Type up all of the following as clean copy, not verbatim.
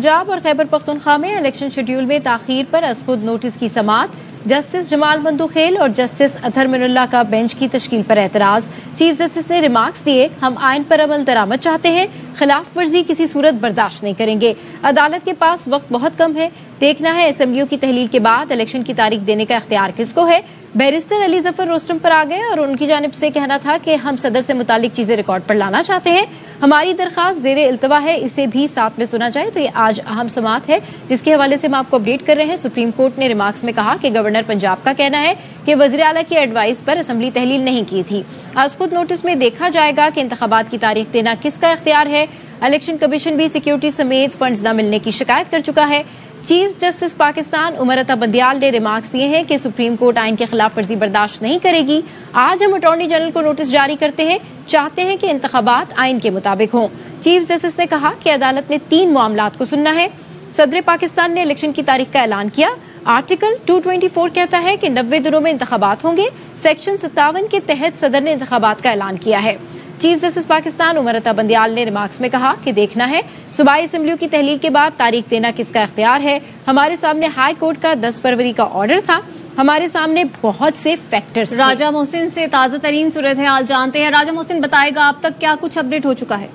पंजाब और खैबर पख्तूनख्वा में election schedule में ताखीर पर अज खुद नोटिस की समाअत। जस्टिस जमाल मंदुखेल और जस्टिस अतहर मिनुल्लाह का बेंच की तश्कील पर एतराज। चीफ जस्टिस ने रिमार्क्स दिए, हम आइन पर अमल दरामद चाहते हैं, खिलाफ वर्जी किसी सूरत बर्दाश्त नहीं करेंगे। अदालत के पास वक्त बहुत कम है, देखना है असेंबलियों की तहलील के बाद इलेक्शन की तारीख देने का इख्तियार किसको है। बैरिस्टर अली जफर रोस्टम पर आ गए और उनकी जानिब से कहना था कि हम सदर से मुतालिक चीजें रिकॉर्ड पर लाना चाहते हैं, हमारी दरखास्त ज़ेरे इल्तवा है, इसे भी साथ में सुना जाए। तो ये आज अहम समाअत है जिसके हवाले से हम आपको अपडेट कर रहे हैं। सुप्रीम कोर्ट ने रिमार्क्स में कहा कि गवर्नर पंजाब का कहना है कि वज़ीर आला की एडवाइस पर असेंबली तहलील नहीं की थी। आज खुद नोटिस में देखा जाएगा कि इंतखाबात की तारीख देना किसका इख्तियार है। इलेक्शन कमीशन भी सिक्योरिटी समेत फंड्स न मिलने की शिकायत कर चुका है। चीफ जस्टिस पाकिस्तान उमर अता बंदियाल ने रिमार्क्स दिए हैं कि सुप्रीम कोर्ट आइन के खिलाफ वर्जी बर्दाश्त नहीं करेगी। आज हम अटॉर्नी जनरल को नोटिस जारी करते हैं, चाहते हैं कि इंतखाबात आइन के मुताबिक हों। चीफ जस्टिस ने कहा कि अदालत ने 3 मामलात को सुनना है। सदर पाकिस्तान ने इलेक्शन की तारीख का ऐलान किया। आर्टिकल 224 कहता है कि 90 दिनों में इंतखाबात होंगे। सेक्शन 57 के तहत सदर ने इंतखाबात का ऐलान किया है। चीफ जस्टिस पाकिस्तान उमर अता बंदियाल ने रिमार्क्स में कहा कि देखना है सूबाई असेंबलियों की तहलील के बाद तारीख देना किसका इख्तियार है। हमारे सामने हाई कोर्ट का 10 फरवरी का ऑर्डर था, हमारे सामने बहुत से फैक्टर्स। राजा मोहसिन से ताज़ा तरीन सूरत हाल जानते हैं। राजा मोहसिन बताएगा अब तक क्या कुछ अपडेट हो चुका है।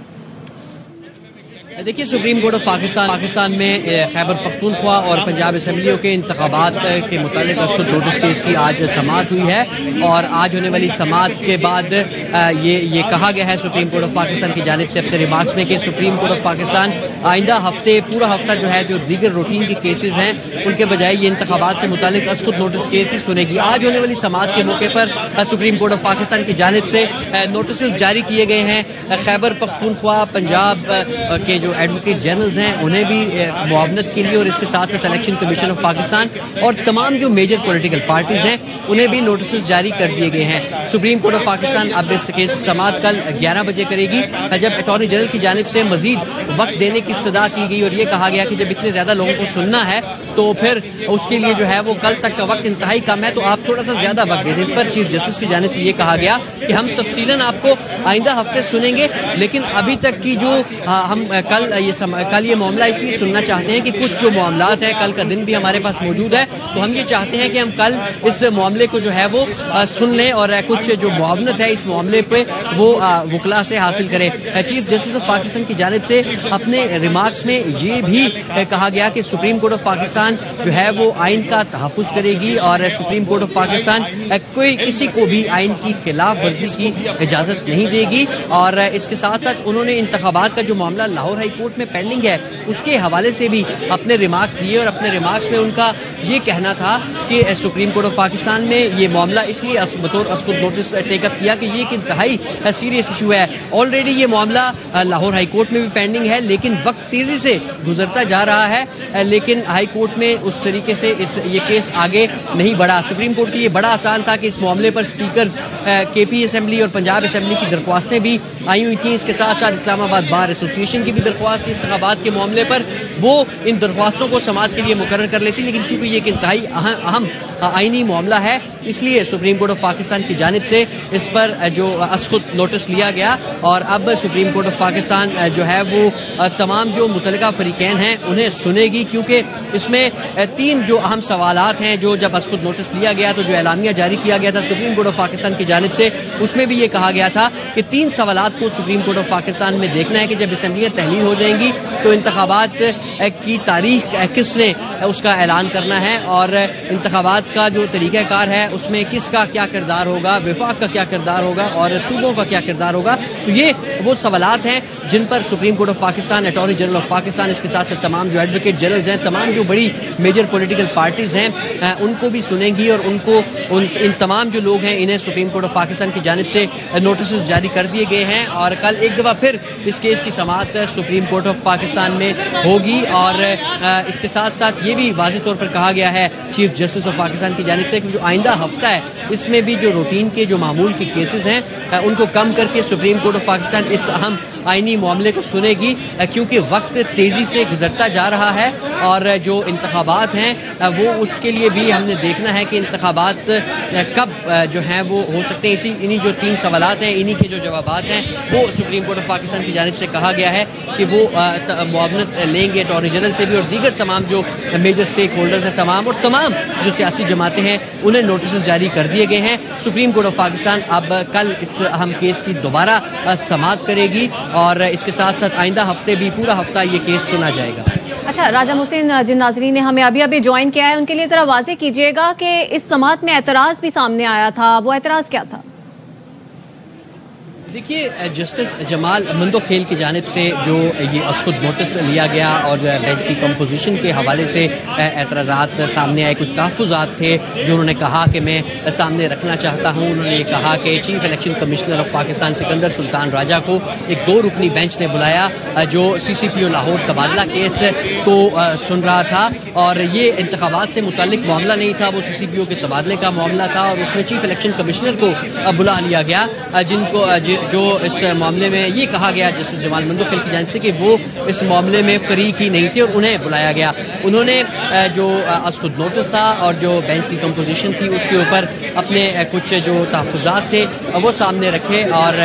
देखिए, सुप्रीम कोर्ट ऑफ पाकिस्तान में खैबर पख्तूनख्वा और पंजाब असेंबलियों के इंतखाबात के मुतालिक उसको नोटिस केस की आज समाअत हुई है और आज होने वाली समाअत के बाद ये कहा गया है सुप्रीम कोर्ट ऑफ पाकिस्तान की जानिब से अपने रिमार्क्स में कि सुप्रीम कोर्ट ऑफ पाकिस्तान आइंदा हफ्ते पूरा हफ्ता जो है जो दीगर रूटीन के केसेस हैं उनके बजाय ये इंतखाबात से मुतालिक असकुत नोटिस केस ही सुनेगी। आज होने वाली समाअत के मौके पर सुप्रीम कोर्ट ऑफ पाकिस्तान की जानिब से नोटिस जारी किए गए हैं। खैबर पख्तूनख्वा पंजाब के जो एडवोकेट जनरल्स हैं उन्हें भी मुआवनत के लिए और इसके साथ साथ इलेक्शन कमीशन ऑफ पाकिस्तान और तमाम जो मेजर पॉलिटिकल पार्टीज हैं उन्हें भी नोटिस जारी कर दिए गए हैं। सुप्रीम कोर्ट ऑफ पाकिस्तान अब इस केस की समाअत कल 11 बजे करेगी, जब अटॉर्नी जनरल की जानिब से मजीद वक्त देने की इस्तदा की गई और ये कहा गया कि जब इतने ज्यादा लोगों को सुनना है तो फिर उसके लिए जो है वो कल तक का वक्त इंतहाई कम है, तो आप थोड़ा सा ज्यादा वक्त दे दें। इस पर चीफ जस्टिस की जानिब से ये कहा गया कि हम तफसीलन आपको आइंदा हफ्ते सुनेंगे, लेकिन अभी तक की जो हम कल ये मामला इसलिए सुनना चाहते हैं कि कुछ जो मामलात है, कल का दिन भी हमारे पास मौजूद है, तो हम ये चाहते हैं कि हम कल इस मामले को जो है वो सुन लें और कुछ जो मुआवनत है इस मामले पे वो वकला से हासिल करें। चीफ जस्टिस ऑफ पाकिस्तान की जानिब से अपने रिमार्क्स में ये भी कहा गया कि सुप्रीम कोर्ट ऑफ पाकिस्तान जो है वो आइन का तहफ़्फ़ुज़ करेगी और सुप्रीम कोर्ट ऑफ पाकिस्तान कोई किसी को भी आइन की खिलाफ वर्जी की इजाजत नहीं देगी। और इसके साथ साथ उन्होंने इंतखाबात का जो मामला लाहौर हाई कोर्ट में पेंडिंग है उसके हवाले से भी अपने रिमार्क्स दिए और अपने रिमार्क्स में उनका ये कहना था कि सुप्रीम कोर्ट ऑफ पाकिस्तान में ये मामला इसलिए बतौर असकुत नोटिस टेकअप किया कि ये एक इंतहाई सीरियस इशू है। ऑलरेडी ये मामला लाहौर हाई कोर्ट में भी पेंडिंग है, लेकिन वक्त तेजी से गुजरता जा रहा है, लेकिन हाई कोर्ट में उस तरीके से ये केस आगे नहीं बढ़ा। सुप्रीम कोर्ट के लिए बड़ा आसान था कि इस मामले पर स्पीकर्स केपी असेंबली और पंजाब असेंबली की दरख्वास्तें भी आई हुई थी। इसके साथ साथ इस्लामाबाद बार एसोसिएशन की भी दरख्वास्त इंतखाबात के मामले पर, वो इन दरख्वास्तों को समाअत के लिए मुकर्रर कर लेती, लेकिन क्योंकि ये एक इंतहाई अहम आईनी मामला है इसलिए सुप्रीम कोर्ट ऑफ पाकिस्तान की जानिब से इस पर जो असकुत नोटिस लिया गया और अब सुप्रीम कोर्ट ऑफ पाकिस्तान जो है वो तमाम जो मुतल्लिका फरीकैन हैं उन्हें सुनेगी, क्योंकि इसमें 3 जो अहम सवालात हैं जो जब असकुत नोटिस लिया गया तो जो एलामिया जारी किया गया था सुप्रीम कोर्ट ऑफ पाकिस्तान की जानिब से उसमें भी ये कहा गया था कि 3 सवालात को सुप्रीम कोर्ट ऑफ पाकिस्तान में देखना है कि जब असेंबलियाँ तहलील हो जाएंगी तो इंतखाबात की तारीख किसने उसका ऐलान करना है और इंतखाबात का जो तरीक़ाकार है उसमें किसका क्या किरदार होगा, विफाक का क्या किरदार होगा और सूबों का क्या किरदार होगा। तो ये वो सवालात हैं जिन पर supreme court of Pakistan, attorney general of Pakistan, इसके साथ साथ तमाम जो एडवोकेट जनरल्स हैं, तमाम जो बड़ी मेजर पॉलिटिकल पार्टीज हैं उनको भी सुनेंगी और इन तमाम जो लोग हैं इन्हें सुप्रीम कोर्ट ऑफ पाकिस्तान की जानिब से नोटिस जारी कर दिए गए हैं और कल एक दफ़ा फिर इस केस की समाअत सुप्रीम कोर्ट ऑफ पाकिस्तान में होगी। और इसके साथ साथ ये भी वाज़ेह तौर पर कहा गया है चीफ जस्टिस ऑफ पाकिस्तान की जानिब से कि जो आइंदा हफ्ता है इसमें भी जो रूटीन के जो मामूल के केसेस हैं उनको कम करके सुप्रीम कोर्ट ऑफ पाकिस्तान इस अहम आईनी मामले को सुनेगी, क्योंकि वक्त तेजी से गुजरता जा रहा है और जो इंतखाबात हैं वो उसके लिए भी हमने देखना है कि इंतखाबात कब जो हैं वो हो सकते हैं। इन्हीं जो 3 सवालात हैं, इन्हीं के जो जवाबात हैं वो सुप्रीम कोर्ट ऑफ पाकिस्तान की जानिब से कहा गया है कि वो मुआवनत लेंगे अटॉर्नी जनरल से भी और दीगर तमाम जो मेजर स्टेक होल्डर्स हैं तमाम जो सियासी जमातें हैं उन्हें नोटिस जारी कर दिए गए हैं। सुप्रीम कोर्ट ऑफ पाकिस्तान अब कल इस अहम केस की दोबारा समाअत करेगी और इसके साथ साथ आइंदा हफ्ते भी पूरा हफ्ता ये केस सुना जाएगा। अच्छा, राजा मोहसिन, जिन नाजरीन ने हमें अभी ज्वाइन किया है उनके लिए जरा वाज़ेह कीजिएगा कि इस समाअत में एतराज़ भी सामने आया था, वो एतराज़ क्या था? देखिए, जस्टिस जमाल मंदोखेल की जानिब से जो ये असखुद नोटिस लिया गया और बेंच की कंपोजिशन के हवाले से एतराज़ात सामने आए, कुछ तहफ़्फ़ुज़ात थे जो उन्होंने कहा कि मैं सामने रखना चाहता हूँ। उन्होंने ये कहा कि chief election commissioner of Pakistan Sikandar Sultan Raja को एक 2 रुकनी बेंच ने बुलाया जो CCPO लाहौर तबादला केस को सुन रहा था और ये इंतखाबात से मुताल्लिक मामला नहीं था, वो CCPO के तबादले का मामला था और उसमें चीफ इलेक्शन कमिश्नर को बुला लिया गया जिनको जो इस मामले में ये कहा गया जस्टिस जमाल मंदोखेल की जानिब से कि वो इस मामले में फरीक ही नहीं थे और उन्हें बुलाया गया। उन्होंने जो असखुद नोटिस था और जो बेंच की कंपोजिशन थी उसके ऊपर अपने कुछ जो तहफ़्फ़ुज़ात थे वो सामने रखे और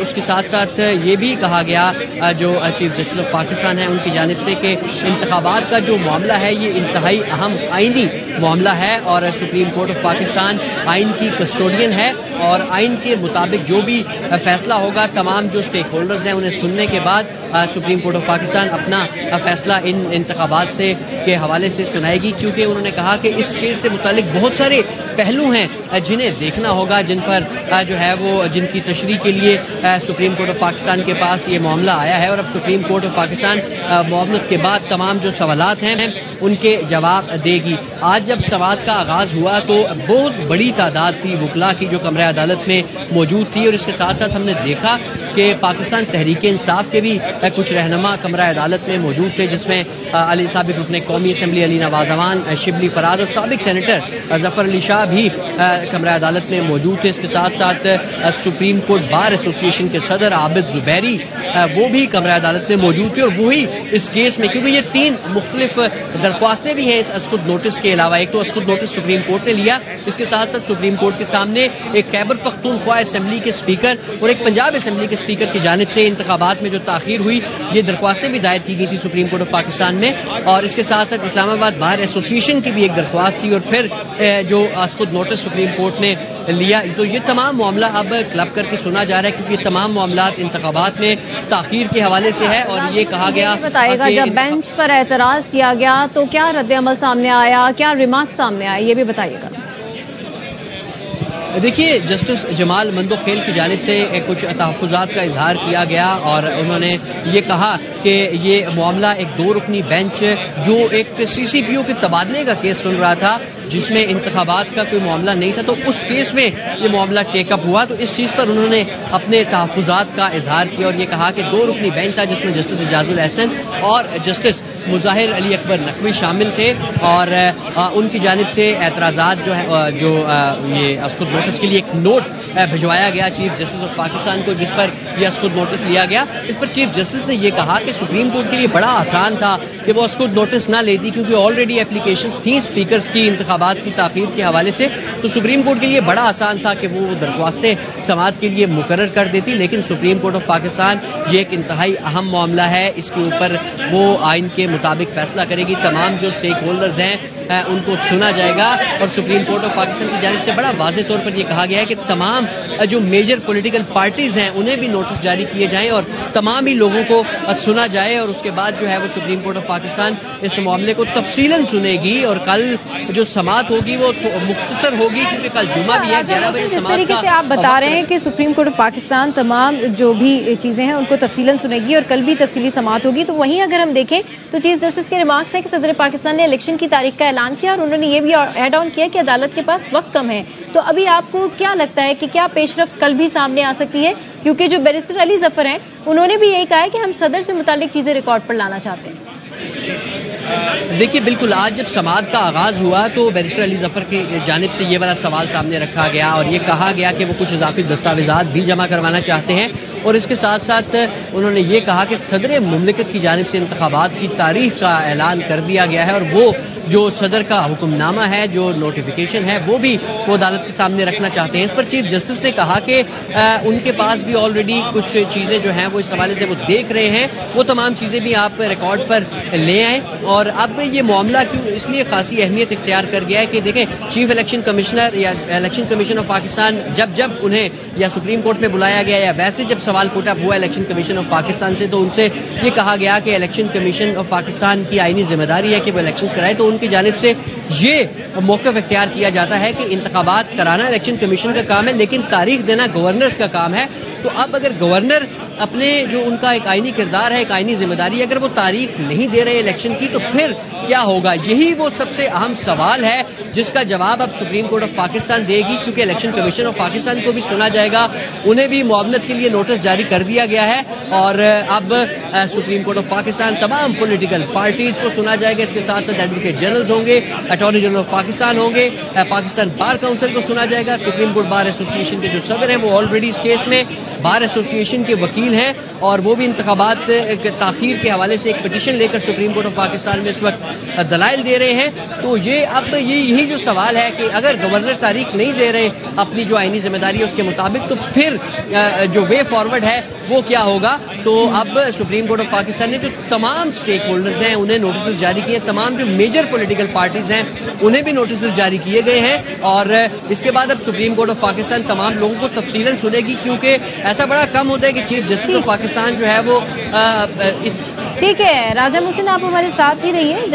उसके साथ साथ ये भी कहा गया जो चीफ जस्टिस ऑफ पाकिस्तान है उनकी जानिब से कि इंतखाबात का जो मामला है ये इंतहाई अहम आइनी मामला है और सुप्रीम कोर्ट ऑफ पाकिस्तान आइन की कस्टोडियन है और आइन के मुताबिक जो भी फैसला होगा तमाम जो स्टेक होल्डर्स हैं उन्हें सुनने के बाद सुप्रीम कोर्ट ऑफ पाकिस्तान अपना फैसला इन इंतखाबात से के हवाले से सुनाएगी, क्योंकि उन्होंने कहा कि इस केस से मुतालिक बहुत सारे पहलू हैं जिन्हें देखना होगा, जिन पर जो है वो जिनकी तशरीह के लिए सुप्रीम कोर्ट ऑफ पाकिस्तान के पास ये मामला आया है और अब सुप्रीम कोर्ट ऑफ पाकिस्तान मुआवनत के बाद तमाम जो सवालात हैं उनके जवाब देगी। आज जब समाअत का आगाज हुआ तो बहुत बड़ी तादाद थी वकला की जो कमरे अदालत में मौजूद थी और इसके साथ साथ हमने देखा कि पाकिस्तान तहरीक इंसाफ के भी कुछ रहनुमा कमरा अदालत में मौजूद थे, जिसमें अली साबिक रुकन कौमी असम्बली अली नवाज अवान, शिबली फराज और साबिक सेनेटर जफर अली शाह भी कमरा अदालत में मौजूद थे। इसके साथ साथ सुप्रीम कोर्ट बार एसोसिएशन के सदर आबिद जुबैरी वो भी कमरा अदालत में मौजूद थे और वही इस केस में, क्योंकि ये 3 मुख्तलिफ दरख्वास्तें भी हैं इस असखुद नोटिस के अलावा। एक तो असखुद नोटिस सुप्रीम कोर्ट ने लिया, इसके साथ साथ सुप्रीम कोर्ट के सामने एक खैबर पख्तूनख्वा असम्बली के स्पीकर और एक पंजाब असम्बली के स्पीकर की जानिब से इंतखाबात में जो ताखीर हुई ये दरख्वास्तें भी दायर की गई थी सुप्रीम कोर्ट ऑफ पाकिस्तान में और इसके साथ साथ इस्लामाबाद बार एसोसिएशन की भी एक दरख्वास्त थी और फिर जो असखुद नोटिस सुप्रीम कोर्ट ने लिया। तो ये तमाम मामला अब क्लब करके सुना जा रहा है क्योंकि तमाम मामला इंतखाबात में ताखीर के हवाले से है और ये कहा गया बताएगा जब बेंच पर एतराज किया गया तो क्या रद्द-ए-अमल सामने आया, क्या रिमार्क सामने आए, ये भी बताइएगा। देखिए, जस्टिस जमाल मंदोखेल की जानिब से कुछ तहफ़्फ़ुज़ात का इजहार किया गया और उन्होंने ये कहा कि ये मामला एक 2 रुकनी बेंच जो एक CCPO के तबादले का केस सुन रहा था जिसमें इंतखाबात का कोई मामला नहीं था, तो उस केस में ये मामला टेकअप हुआ। तो इस चीज़ पर उन्होंने अपने तहफ़्फ़ुज़ात का इजहार किया और ये कहा कि 2 रुकनी बेंच था जिसमें जस्टिस एजाजुल एहसन और जस्टिस मुज़ाहिर अली अकबर नकवी शामिल थे और उनकी जानिब से एतराज़ात जो है जो ये असखुद नोटिस के लिए एक नोट भिजवाया गया चीफ जस्टिस ऑफ पाकिस्तान को जिस पर यह असखुद नोटिस लिया गया। इस पर चीफ जस्टिस ने यह कहा कि सुप्रीम कोर्ट के लिए बड़ा आसान था कि वो असखुद नोटिस ना लेती क्योंकि ऑलरेडी एप्लीकेशंस थी स्पीकर्स की इंतखाबात की ताख़ीर के हवाले से, तो सुप्रीम कोर्ट के लिए बड़ा आसान था कि वो दरख्वास्तें समाअत के लिए मुकर्रर कर देती। लेकिन सुप्रीम कोर्ट ऑफ पाकिस्तान ये एक इंतहाई अहम मामला है, इसके ऊपर वो आइन के मुताबिक फैसला करेगी, तमाम जो स्टेक होल्डर्स हैं उनको सुना जाएगा और सुप्रीम कोर्ट ऑफ पाकिस्तान की जानिब से बड़ा वाज़े तौर पर यह कहा गया है कि तमाम जो मेजर पॉलिटिकल पार्टीज हैं उन्हें भी नोटिस जारी किए जाएं और तमाम ही लोगों को सुना जाए और उसके बाद जो है वो सुप्रीम कोर्ट ऑफ पाकिस्तान इस मामले को तफसीलन सुनेगी और कल जो समाअत होगी वो मुख्तसर होगी क्योंकि कल जुमा भी है 11 बजे। जिस तरीके से आप बता रहे हैं कि सुप्रीम कोर्ट ऑफ पाकिस्तान तमाम जो भी चीजें हैं उनको तफसीलन सुनेगी और कल भी तफसीली समाअत होगी, तो वहीं अगर हम देखें तो चीफ जस्टिस के रिमार्क्स हैं कि सदर पाकिस्तान ने इलेक्शन की तारीख का ऐलान किया और उन्होंने ये भी ऐड ऑन किया कि अदालत के पास वक्त कम है। तो अभी आपको क्या लगता है कि क्या पेशरफ्त कल भी सामने आ सकती है? क्योंकि जो बैरिस्टर अली जफर हैं उन्होंने भी यही कहा है कि हम सदर से मुतालिक चीजें रिकॉर्ड पर लाना चाहते हैं। دیکھیے بالکل آج جب سماعت کا آغاز ہوا تو بیرسٹر علی ظفر کی جانب سے یہ والا سوال سامنے رکھا گیا اور یہ کہا گیا کہ وہ کچھ اضافی دستاویزات بھی جمع کروانا چاہتے ہیں اور اس کے ساتھ ساتھ انہوں نے یہ کہا کہ صدر مملکت کی جانب سے انتخابات کی تاریخ کا اعلان کر دیا گیا ہے اور وہ جو صدر کا حکم نامہ ہے جو نوٹیفیکیشن ہے وہ بھی وہ عدالت کے سامنے رکھنا چاہتے ہیں. اس پر چیف جسٹس نے کہا کہ ان کے پاس بھی آلریڈی کچھ چیزیں جو ہیں وہ اس حوالے سے وہ دیکھ رہے ہیں, وہ تمام چیزیں بھی آپ ریکارڈ پر لے آئیں. اور اب یہ معاملہ کیوں اس لیے خاصی اہمیت اختیار کر گیا ہے کہ دیکھیں چیف الیکشن کمشنر یا الیکشن کمیشن آف پاکستان جب انہیں یا سپریم کورٹ میں بلایا گیا یا ویسے جب سوال پوٹ اپ ہوا الیکشن کمیشن آف پاکستان سے تو ان سے یہ کہا گیا کہ الیکشن کمیشن آف پاکستان کی آئینی ذمہ داری ہے کہ وہ الیکشن کرائے, تو ان کی جانب سے یہ موقف اختیار کیا جاتا ہے کہ انتخابات کرانا الیکشن کمیشن کا کام ہے لیکن تاریخ دینا گورنرز کا کام ہے. تو اب اگر گورنر اپنے جو ان کا ایک آئینی کردار ہے, ایک آئینی ذمہ داری ہے, اگر وہ تاریخ نہیں دے رہے الیکشن کی تو پھر کیا ہوگا؟ یہی وہ سب سے اہم سوال ہے جس کا جواب اب سپریم کورٹ آف پاکستان دے گی, کیونکہ الیکشن کمیشن آف پاکستان کو بھی سنا جائے گا, انہیں بھی معاونت کے لیے نوٹس جاری کر دیا گیا ہے اور اب سپریم کورٹ آف پاکستان تمام پولیٹیکل پارٹیز کو سنا جائے گا. اس کے ساتھ ساتھ ایڈوکیٹ جنرلز ہوں گے, اٹارنی جنرل آف پاکستان ہوں گے, پاکستان بار کونسل کو سنا جائے گا, سپریم کورٹ بار ایسوسی ایشن کے جو صدر ہیں وہ آلریڈی اس کیس میں بار ایسوسی ایشن کے وکیل ہیں اور وہ بھی انتخابات تاخیر کے حوالے سے ایک پٹیشن لے کر سپریم کورٹ آف پاکستان میں اس وقت دلائل دے رہے ہیں. تو یہ اب یہی جو سوال ہے کہ اگر گورنر تاریخ نہیں دے رہے اپنی جو آئینی ذمہ داری ہے اس کے مطابق تو پھر جو وے فارورڈ ہے وہ کیا ہوگا. تو اب سپریم کورٹ آف پاکستان نے جو تمام سٹیک ہولڈرز ہیں انہیں نوٹسز جاری کیے, تمام جو میجر پولیٹیکل پارٹیز ہیں انہیں بھی نوٹسز جاری کیے گئے ہیں اور اس کے بعد اب سپریم کورٹ آف پاکستان تمام لوگوں کو تفصیلاً سنے گی, کیونکہ ایسا بڑا کم ہوتا ہے کہ چیف جسٹس آف پاکستان جو ہے وہ ٹھیک ہے. راجہ محسن آپ ہمارے ساتھ ہی رہیے.